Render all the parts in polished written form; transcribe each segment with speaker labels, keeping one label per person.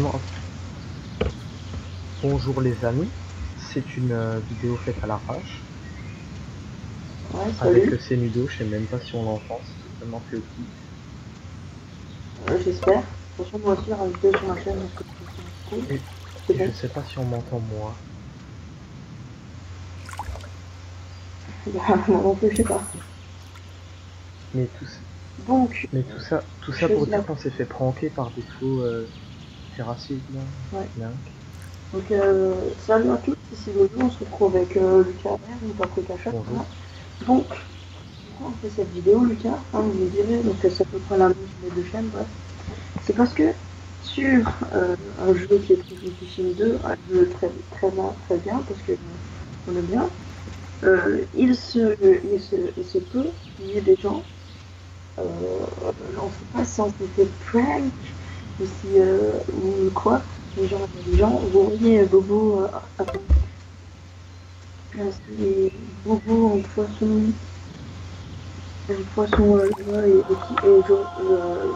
Speaker 1: commence. Bonjour les amis, c'est une vidéo faite à l'arrache.
Speaker 2: Ouais, salut.
Speaker 1: Avec Senudo, je sais même pas si on l'entend, c'est totalement fait au pif.
Speaker 2: J'espère. De toute façon, moi aussi, rajouter sur ma chaîne, donc c'est cool.
Speaker 1: Et
Speaker 2: C'est
Speaker 1: je
Speaker 2: bon.
Speaker 1: sais pas si on m'entend moi.
Speaker 2: Bah, moi non plus, je sais pas.
Speaker 1: Mais
Speaker 2: Donc,
Speaker 1: tout
Speaker 2: je
Speaker 1: ça pour
Speaker 2: choisis la...
Speaker 1: dire qu'on s'est fait pranker par des faux terrassiers là.
Speaker 2: Ouais.
Speaker 1: Link.
Speaker 2: Donc, salut à tous, ici Loulou, on se retrouve avec Lucas R, donc après Cacha.
Speaker 1: Bonjour.
Speaker 2: Voilà. Donc, pourquoi on fait cette vidéo, Lucas vous me direz, donc c'est à peu près la même sur les deux chaînes, bref. C'est parce que sur un jeu qui est Triple Fishing 2, un jeu très bien, parce que on aime bien, il se peut qu'il y ait des gens, on ne sait pas si on fait prank ou si ou quoi, les gens voyaient Bobo les Bobo en poisson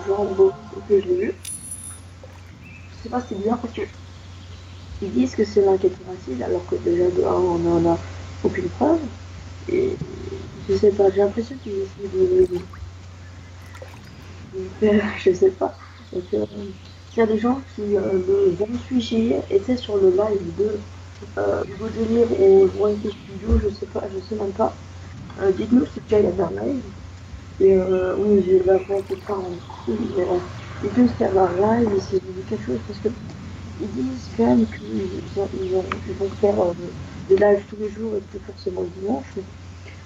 Speaker 2: genre Bobo, ok, je l'ai vu. Je sais pas, c'est bizarre parce que ils disent que c'est l'enquête raciste alors que déjà de un, on n'en a aucune preuve. Et je sais pas, j'ai l'impression qu'ils essaient je sais pas. Donc, il y a des gens qui, le 28 juillet, étaient sur le live de Hugo Délire ou Wanky Studio, je sais même pas. Dites-nous si déjà il y avait un live. Et oui, j'ai la voix qui part en couille, mais dites-nous s'il y avait un live et s'ils ont vu quelque chose, parce que ils disent quand même qu'ils vont faire des lives tous les jours et plus forcément le dimanche. Mais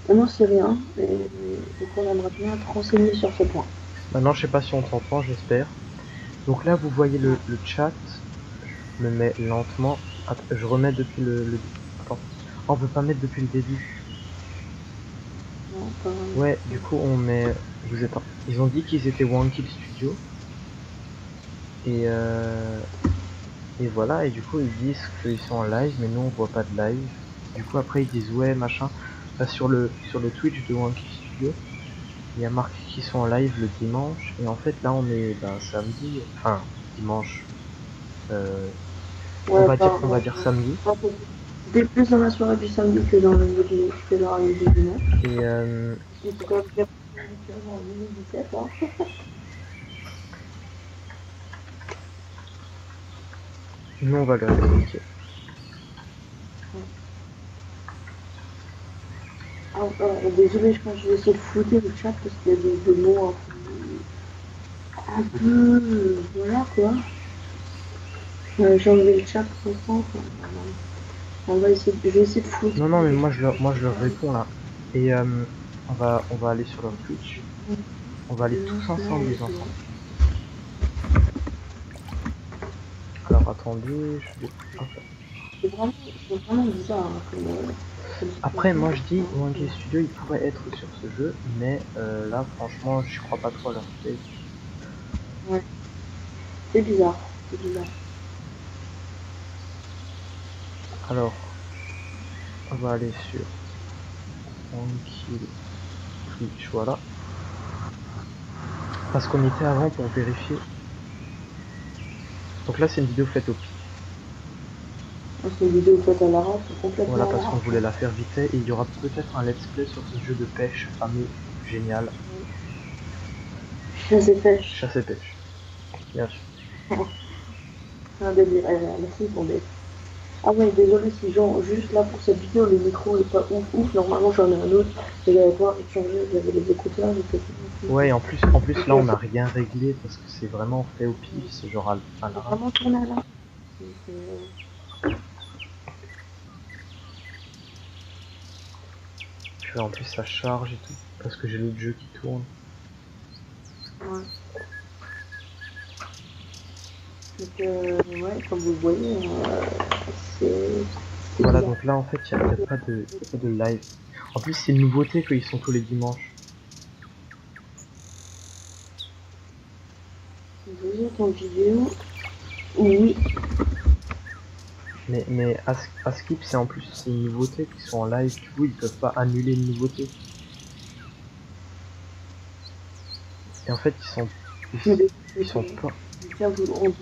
Speaker 2: on n'en sait rien, et donc on aimerait bien être renseigné sur ce point.
Speaker 1: Maintenant je sais pas si on t'entend, j'espère. Donc là vous voyez le chat. Je me mets lentement. Attends, je remets depuis le... Attends. Oh, on peut pas mettre depuis le début.
Speaker 2: Non, pas...
Speaker 1: Ouais, du coup on met... Vous êtes... Ils ont dit qu'ils étaient One Kill Studio. Et voilà, et du coup ils disent qu'ils sont en live, mais nous on voit pas de live. Du coup après ils disent ouais machin. Là, sur le Twitch de One Kill Studio, il y a marqué qu'ils sont en live le dimanche. Et en fait là on est samedi. Enfin dimanche. On
Speaker 2: Ouais,
Speaker 1: va dire
Speaker 2: pardon.
Speaker 1: samedi.
Speaker 2: C'était plus dans la soirée du samedi que dans la nuit du dimanche.
Speaker 1: Et
Speaker 2: Il faut quand même dire en 2017, hein.
Speaker 1: nous on va le réexpliquer.
Speaker 2: Ah, désolé, je pense que je vais essayer de flouter le chat parce qu'il y a des mots un peu voilà quoi. J'ai enlevé le chat pour l'instant. Je vais essayer de flouter.
Speaker 1: Non, non, mais moi je leur réponds là. Et on va aller sur leur Twitch. On va aller tous ensemble, les enfants. Alors attendez,
Speaker 2: C'est vraiment bizarre, hein, comme
Speaker 1: Après,
Speaker 2: situation.
Speaker 1: moi je dis, Wangy Studio, il pourrait être sur ce jeu, mais là, franchement, je crois pas trop à leur fake.
Speaker 2: Ouais, c'est bizarre. C'est bizarre.
Speaker 1: Alors, on va aller sur Wangy Twitch, voilà. Parce qu'on était avant pour vérifier. Donc là, c'est une vidéo faite au pif.
Speaker 2: C'est une vidéo faite à l'arrache, complètement
Speaker 1: Voilà,
Speaker 2: à
Speaker 1: parce qu'on
Speaker 2: l'arrache.
Speaker 1: voulait la faire vite fait. Et il y aura peut-être un let's play sur ce jeu de pêche fameux, génial.
Speaker 2: Chasse et pêche.
Speaker 1: Chasse et pêche. Bien sûr.
Speaker 2: C'est un délire. Merci pour des. Ah ouais, désolé si genre, juste là pour cette vidéo, le micro est pas ouf. Normalement, j'en ai un autre. Et j'allais pouvoir changer, j'avais les écouteurs, j'étais
Speaker 1: Ouais, et en plus là, on n'a rien réglé parce que c'est vraiment fait au pif, c'est genre à
Speaker 2: c'est
Speaker 1: l'arrache.
Speaker 2: vraiment tourné là.
Speaker 1: Puis en plus, ça charge et tout, parce que j'ai l'autre jeu qui tourne.
Speaker 2: Ouais. Donc, ouais, comme vous le voyez, c'est.
Speaker 1: Voilà,
Speaker 2: Bizarre.
Speaker 1: donc là, en fait, il n'y a pas de live. En plus, c'est une nouveauté qu'ils sont tous les dimanches.
Speaker 2: Vous êtes en vidéo. Oui.
Speaker 1: Mais à Skip, c'est en plus c'est une nouveauté qu'ils sont en live, du coup, ils peuvent pas annuler une nouveauté. Et en fait, ils sont pas.
Speaker 2: Tiens, vous le rendez.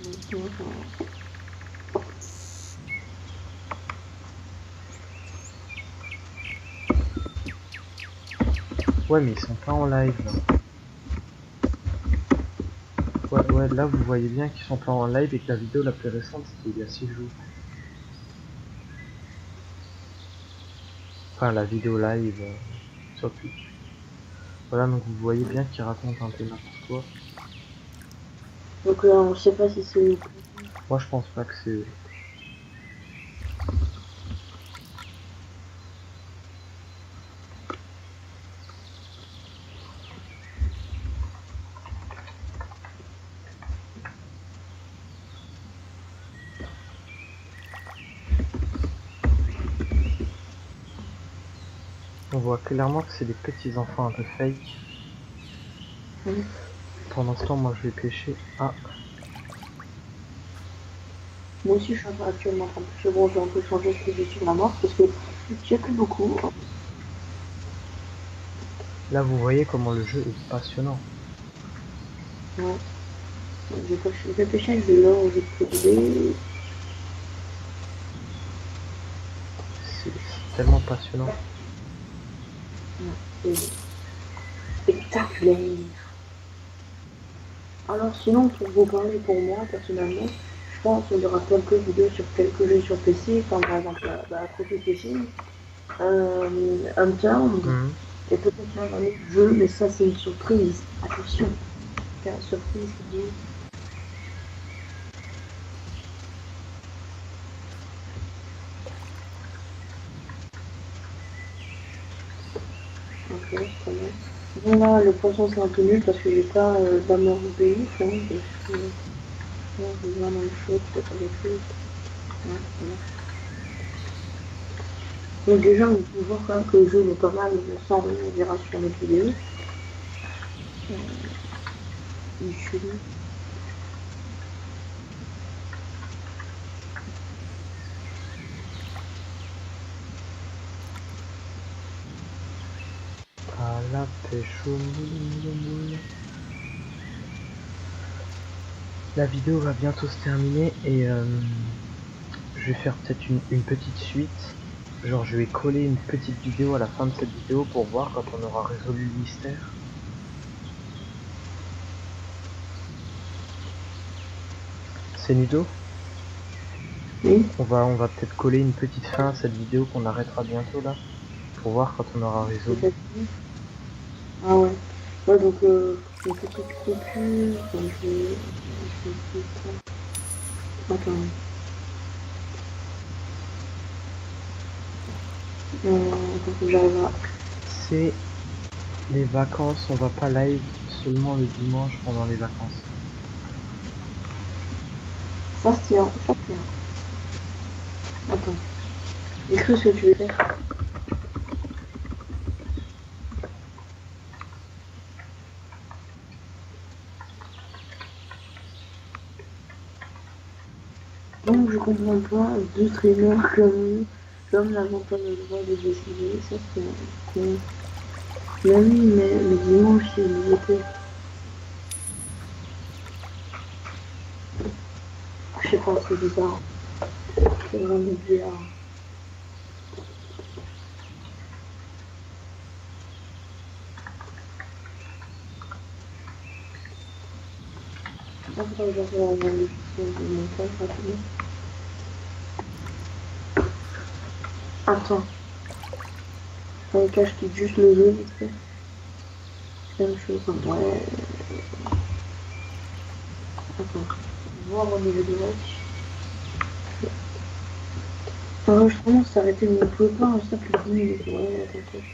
Speaker 1: Ouais, mais ils sont pas en live. Ouais, ouais, là vous voyez bien qu'ils sont pas en live et que la vidéo la plus récente c'était il y a 6 jours. Enfin, la vidéo live sur Twitch. Voilà, donc vous voyez bien qu'ils racontent un peu n'importe quoi.
Speaker 2: Donc on sait pas si c'est...
Speaker 1: Moi je pense pas que c'est eux. On voit clairement que c'est des petits enfants un peu fake. Pendant ce temps, moi je vais pêcher. Ah,
Speaker 2: Moi aussi, je suis actuellement en train de pêcher. Bon, j'ai un peu changé ce que j'ai sur la mort parce que j'ai plus beaucoup.
Speaker 1: là vous voyez comment le jeu est passionnant.
Speaker 2: Ouais. J'ai pêché avec de l'or, j'ai trouvé.
Speaker 1: C'est tellement passionnant.
Speaker 2: C'est spectaculaire. Alors sinon, pour vous parler pour moi, personnellement, je pense qu'il y aura quelques vidéos sur quelques jeux sur PC, comme par exemple Profi Fishing, Hunter, et peut-être même un autre jeu, mais ça c'est une surprise. Attention, c'est une surprise qui dit. Ok, très bien. Bon là, le poisson c'est un peu nul parce que j'ai pas d'amour au pays, hein, parce que j'ai vraiment le chaud, peut-être avec lui. Ouais, voilà. Donc déjà, on peut voir quand même que le jeu est pas mal, sans on verra sur notre vidéo. Il est chelou.
Speaker 1: À la pêche au moule. La vidéo va bientôt se terminer et je vais faire peut-être une petite suite. Genre je vais coller une petite vidéo à la fin de cette vidéo pour voir quand on aura résolu le mystère. C'est Nudo?
Speaker 2: Oui.
Speaker 1: On va peut-être coller une petite fin à cette vidéo qu'on arrêtera bientôt là. Pour voir quand on aura résolu.
Speaker 2: Ah ouais. Ouais, donc une petite coupure. Donc, je vais attends. Attends, faut que j'arrive à...
Speaker 1: C'est les vacances, on va pas live seulement le dimanche pendant les vacances.
Speaker 2: Ça se tient, ça se tient. Attends. Écris ce que tu veux faire. Donc je comprends pas, deux streamers comme n'avons pas le droit de décider, ça c'est con. Mais oui, mais le dimanche il y était. Je sais pas, c'est bizarre. C'est vraiment bizarre. Après, je vais regarder le logiciel de montage rapidement. Attends. Un cache qui juste le jeu, vite fait. C'est la même chose. Ouais. Attends. Voir au niveau de watch. L'enregistrement s'est arrêté, mais on ne pouvait pas enregistrer plus de 10 minutes. Ouais, attends.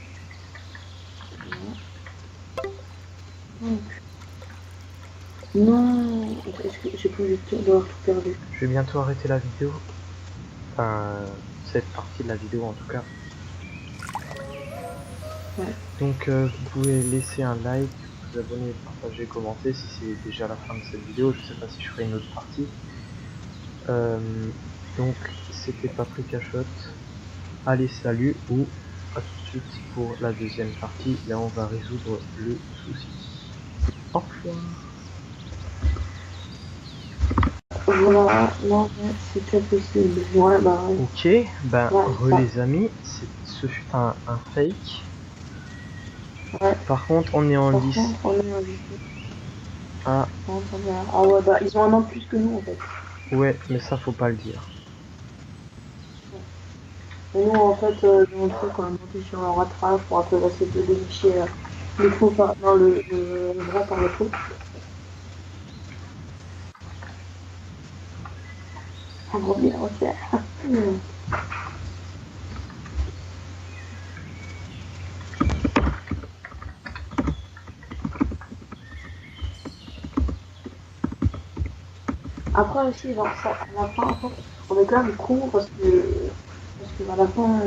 Speaker 2: Donc. Non, est-ce que j'ai pas eu le temps d'avoir tout perdu?
Speaker 1: Je vais bientôt arrêter la vidéo. Enfin, cette partie de la vidéo en tout cas.
Speaker 2: Ouais.
Speaker 1: Donc vous pouvez laisser un like, vous abonner, partager, commenter si c'est déjà la fin de cette vidéo. Je sais pas si je ferai une autre partie. Donc c'était Paprika Shot. Allez, salut, ou à tout de suite pour la deuxième partie. Là on va résoudre le souci. Au revoir.
Speaker 2: Voilà, non, c'est très possible. Ouais, bah ouais.
Speaker 1: Ok, ben
Speaker 2: Ouais,
Speaker 1: re les amis, ce fut un fake.
Speaker 2: Ouais.
Speaker 1: Par contre, on est en
Speaker 2: Par
Speaker 1: 10.
Speaker 2: contre, on est en 10.
Speaker 1: Ah,
Speaker 2: Ah ouais, bah ils ont un an de plus que nous en fait.
Speaker 1: ouais, mais ça, faut pas le dire.
Speaker 2: Et nous, en fait, dans le truc, on a monté sur un rattrapage pour un peu essayer de dénicher le faux par... non, le vrai par le faux. On revient, ok. Après aussi, genre, ça, à la fin, en fait, on est quand même con parce que à la fin,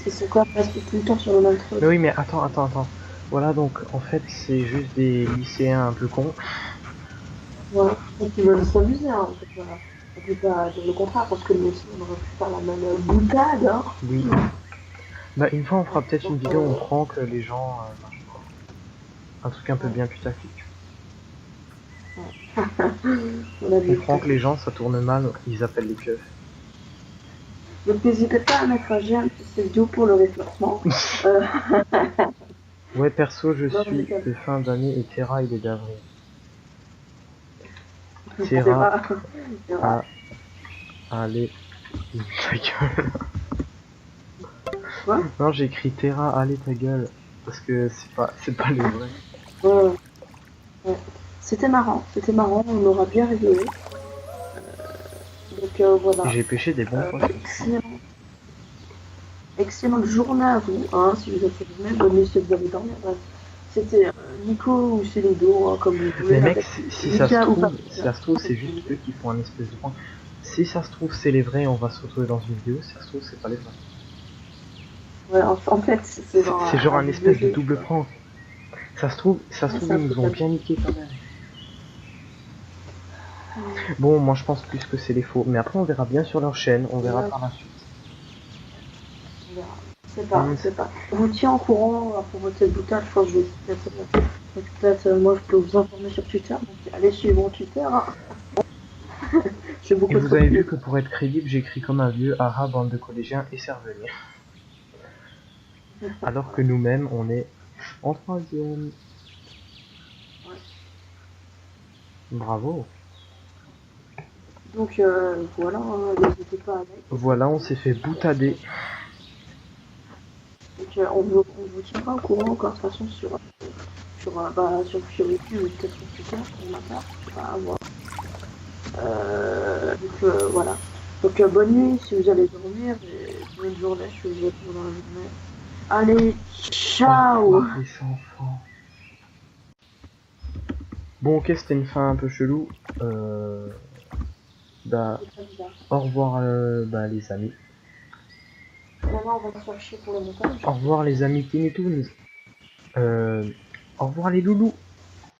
Speaker 2: ils sont quand même restés tout le temps sur le même truc.
Speaker 1: Mais oui, mais attends. Voilà, donc, en fait, c'est juste des lycéens un peu cons.
Speaker 2: Voilà. Donc ils veulent s'amuser, hein. On peut pas dire le contraire, parce que nous aussi, on aurait pu faire la même boutade, hein.
Speaker 1: Oui. Bah, une fois, on fera peut-être
Speaker 2: Donc,
Speaker 1: une vidéo où on prank les gens, machin. Un truc un peu
Speaker 2: ouais,
Speaker 1: bien putaclic.
Speaker 2: on a
Speaker 1: On
Speaker 2: vu tout à
Speaker 1: prank les
Speaker 2: fait.
Speaker 1: gens, ça tourne mal, ils appellent les keufs.
Speaker 2: Donc n'hésitez pas à mettre un j'aime sur cette vidéo pour le référencement. Euh,
Speaker 1: Ouais, perso, je
Speaker 2: non, mais
Speaker 1: suis de fin d'année et Terra, il est d'avril.
Speaker 2: c'est
Speaker 1: Terra,
Speaker 2: rare. C'est rare.
Speaker 1: a, allez, ta gueule.
Speaker 2: Quoi?
Speaker 1: Non, j'ai écrit Terra, allez, ta gueule. Parce que c'est pas le vrai.
Speaker 2: Ouais, ouais. C'était marrant, on aura bien rigolé. Donc
Speaker 1: Et
Speaker 2: voilà.
Speaker 1: j'ai pêché des bons poissons.
Speaker 2: Excellente journée à vous, hein, si vous êtes filmé, bonne nuit si vous allez dormir. Bref. C'était Nico ou Célido, hein, comme vous voulez,
Speaker 1: Mais mec,
Speaker 2: avec
Speaker 1: si ça se
Speaker 2: Mika ou pas
Speaker 1: trouve,
Speaker 2: Mika.
Speaker 1: c'est juste eux qui font un espèce de prank. Si ça se trouve, c'est les vrais, on va se retrouver dans une vidéo. Si ça se trouve, c'est pas les vrais.
Speaker 2: Ouais, en fait, c'est genre
Speaker 1: C'est genre
Speaker 2: un
Speaker 1: un
Speaker 2: double
Speaker 1: espèce de
Speaker 2: jeu, tu
Speaker 1: double
Speaker 2: vois.
Speaker 1: prank. Ça se
Speaker 2: Ouais,
Speaker 1: trouve,
Speaker 2: c'est un
Speaker 1: ils
Speaker 2: truc
Speaker 1: nous ont
Speaker 2: comme ça.
Speaker 1: bien niqué quand même. Bon, moi je pense plus que c'est les faux. Mais après, on verra bien sur leur chaîne, on verra
Speaker 2: Ouais,
Speaker 1: par la suite.
Speaker 2: on verra. On sait pas. Je vous tiens au courant à propos de cette boutade, je pense que je vais moi je peux vous informer sur Twitter, donc allez suivre mon Twitter, hein. J'ai
Speaker 1: Et
Speaker 2: beaucoup
Speaker 1: vous
Speaker 2: trop
Speaker 1: avez
Speaker 2: de
Speaker 1: vu que pour être crédible, j'écris comme un vieux haha bande de collégiens et cervelés. Alors que nous-mêmes, on est en troisième.
Speaker 2: ouais.
Speaker 1: Bravo.
Speaker 2: Donc voilà, hein, n'hésitez pas à liker cette
Speaker 1: Voilà, on
Speaker 2: vidéo
Speaker 1: s'est fait
Speaker 2: si vous avez
Speaker 1: boutader.
Speaker 2: aimé. Donc on vous tiendra au courant encore de toute façon sur YouTube ou peut-être sur Twitter pour ma part, je sais pas, à voir. Donc voilà. Donc bonne nuit si vous allez dormir et bonne journée si vous êtes dans la journée. Allez,
Speaker 1: Au
Speaker 2: ciao!
Speaker 1: revoir les enfants. Bon, ok, c'était une fin un peu chelou. Bah,
Speaker 2: C'est très bizarre.
Speaker 1: au revoir bah, les amis.
Speaker 2: Maintenant on va se faire chier pour le montage.
Speaker 1: Au revoir les amis Tinny Toons. Au revoir les loulous.